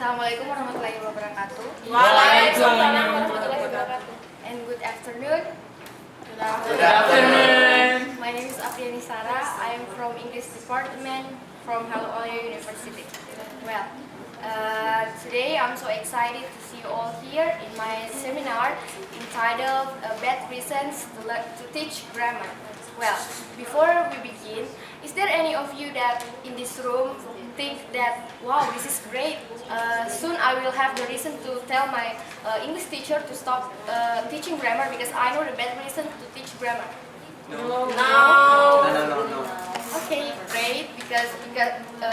Assalamualaikum warahmatullahi wabarakatuh. Waalaikumsalam warahmatullahi wabarakatuh. And good afternoon. Good afternoon. My name is Apriani Sarah. I am from English department from Halolaya University. Well, today I'm so excited to see you all here in my seminar entitled Bad Reasons to Teach Grammar. Well, before we begin, is there any of you that in this room think that, wow, this is great, soon I will have the reason to tell my English teacher to stop teaching grammar because I know the bad reason to teach grammar? No. Okay, great, because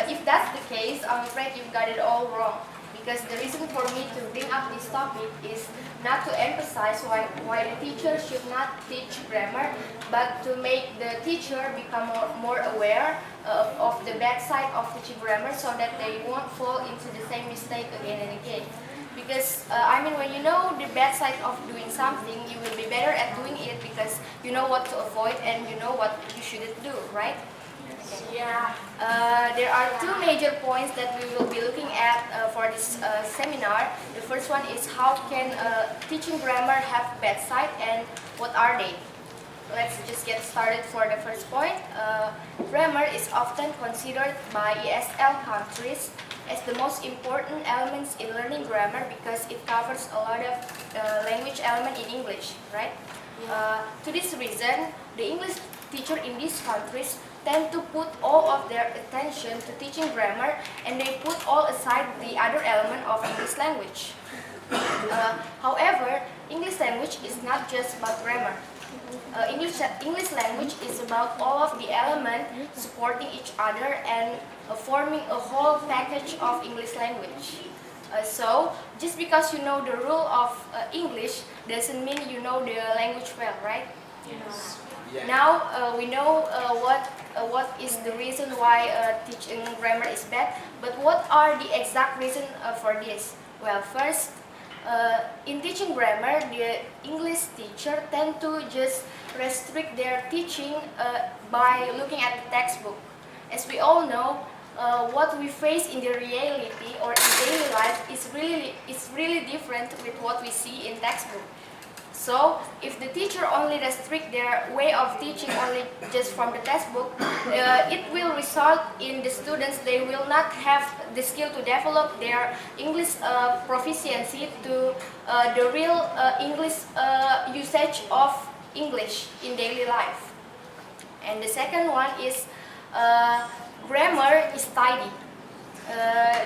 if that's the case, I'm afraid you've got it all wrong. Because the reason for me to bring up this topic is not to emphasize why the teacher should not teach grammar, but to make the teacher become more aware of the bad side of teaching grammar so that they won't fall into the same mistake again and again. Because, when you know the bad side of doing something, you will be better at doing it because you know what to avoid and you know what you shouldn't do, right? Yeah. There are two major points that we will be looking at for this seminar. The first one is how can teaching grammar have bad side and what are they? Let's just get started for the first point. Grammar is often considered by ESL countries as the most important elements in learning grammar because it covers a lot of language element in English, right? To this reason, the English teacher in these countries tend to put all of their attention to teaching grammar and they put all aside the other element of English language. However, English language is not just about grammar. English language is about all of the elements supporting each other and forming a whole package of English language. So, just because you know the rule of English doesn't mean you know the language well, right? Yes. Yeah. Now we know what is the reason why teaching grammar is bad, but what are the exact reason for this? Well, first, in teaching grammar, the English teacher tend to just restrict their teaching by looking at the textbook. As we all know, what we face in the reality or in daily life is really different with what we see in textbook. So, if the teacher only restrict their way of teaching only just from the textbook, it will result in the students, they will not have the skill to develop their English proficiency to the real English usage of English in daily life. And the second one is grammar is tidy.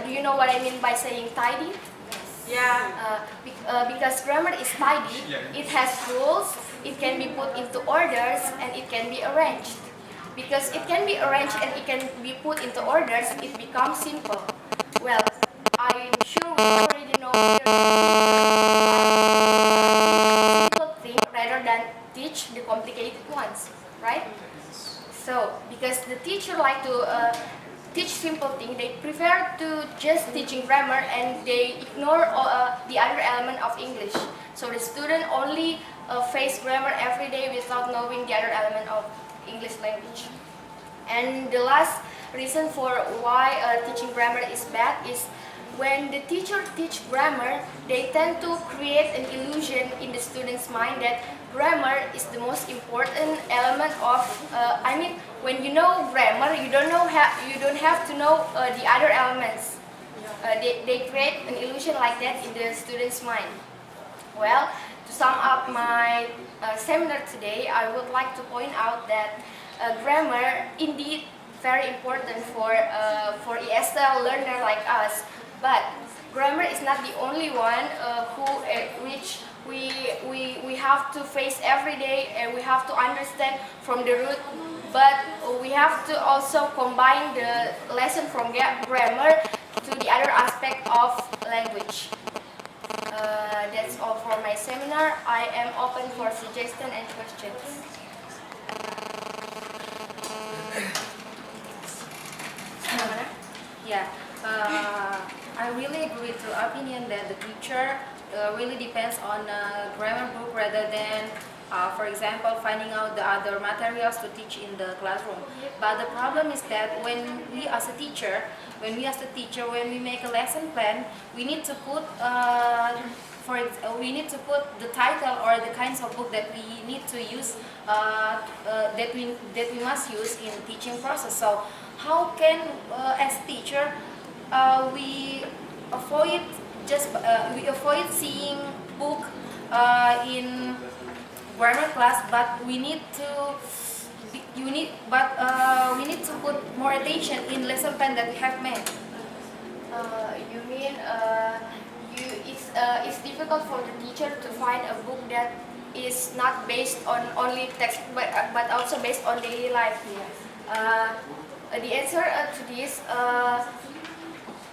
Do you know what I mean by saying tidy? Yeah. Because grammar is tidy, it has rules, it can be put into orders, and it can be arranged. Because it can be arranged and it can be put into orders, it becomes simple. Well, I'm sure we already know here that simple thing rather than teach the complicated ones, right? So, because the teacher like to teach simple things, they prefer to just teaching grammar and they ignore the other element of English. So the student only face grammar every day without knowing the other element of English language. And the last reason for why teaching grammar is bad is when the teacher teach grammar, they tend to create an illusion in the student's mind that grammar is the most important element of. When you know grammar, you don't have to know the other elements. They create an illusion like that in the student's mind. Well, to sum up my seminar today, I would like to point out that grammar indeed very important for ESL learner like us. But grammar is not the only one which we have to face every day and we have to understand from the root. But we have to also combine the lesson from grammar to the other aspect of language. That's all for my seminar. I am open for suggestions and questions. Yeah, I really agree to opinion that the teacher really depends on grammar book rather than For example, finding out the other materials to teach in the classroom. But the problem is that when we as a teacher, when we make a lesson plan, we need to put we need to put the title or the kinds of book that we need to use, that we must use in teaching process. So how can, as teacher, we avoid we avoid seeing book in grammar class, but we need to we need to put more attention in lesson plan that we have made. You mean it's difficult for the teacher to find a book that is not based on only text but also based on daily life. The answer to this,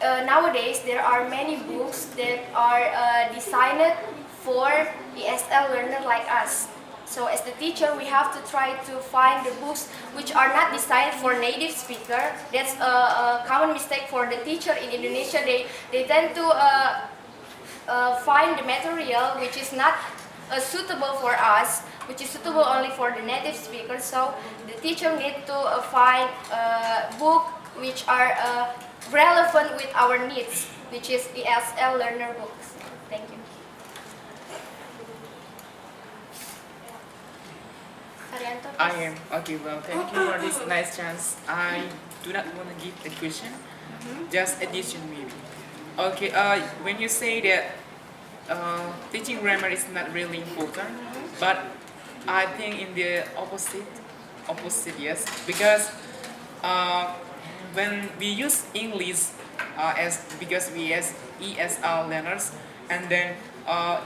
nowadays there are many books that are designed for ESL learner like us. So as the teacher, we have to try to find the books which are not designed for native speaker. That's a common mistake for the teacher in Indonesia. They tend to find the material which is not suitable for us, which is suitable only for the native speakers. So the teacher needs to find book which are relevant with our needs, which is ESL learner books. Thank you. Arianto, I am okay. Well, thank you for this nice chance. I do not want to give the question, just addition maybe. Okay. When you say that teaching grammar is not really important, but I think in the opposite yes, because when we use English because we as ESL learners, and then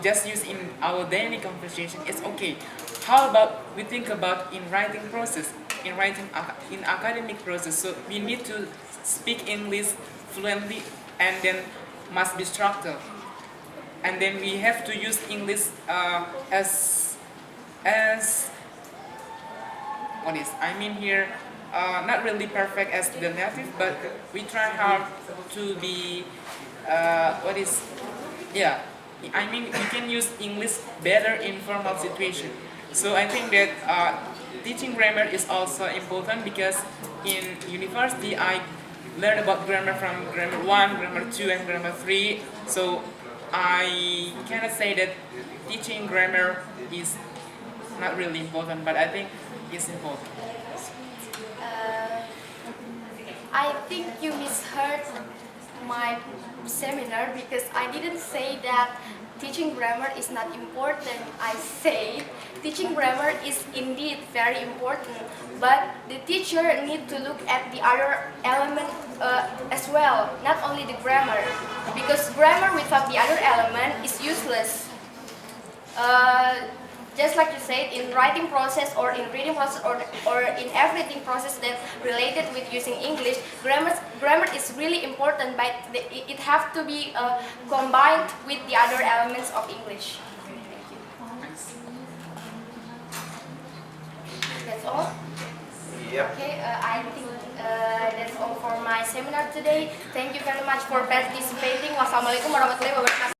just use in our daily conversation, it's okay. How about we think about in writing process, in academic process? So we need to speak English fluently, and then must be structured, and then we have to use English as what is I mean here, not really perfect as the native, but we try hard to be what is yeah. I mean we can use English better in formal situation. So I think that teaching grammar is also important, because in university I learned about grammar from grammar 1, grammar 2, and grammar 3. So I cannot say that teaching grammar is not really important, but I think it's important. I think you misheard my seminar, because I didn't say that teaching grammar is not important. I say teaching grammar is indeed very important, but the teacher need to look at the other element as well, not only the grammar, because grammar without the other element is useless. Just like you said, in writing process or in reading process or in everything process that related with using English, grammar is really important, but it have to be combined with the other elements of English. Thank you. That's all? Yep. Okay, I think that's all for my seminar today. Thank you very much for participating. Wassalamualaikum warahmatullahi wabarakatuh.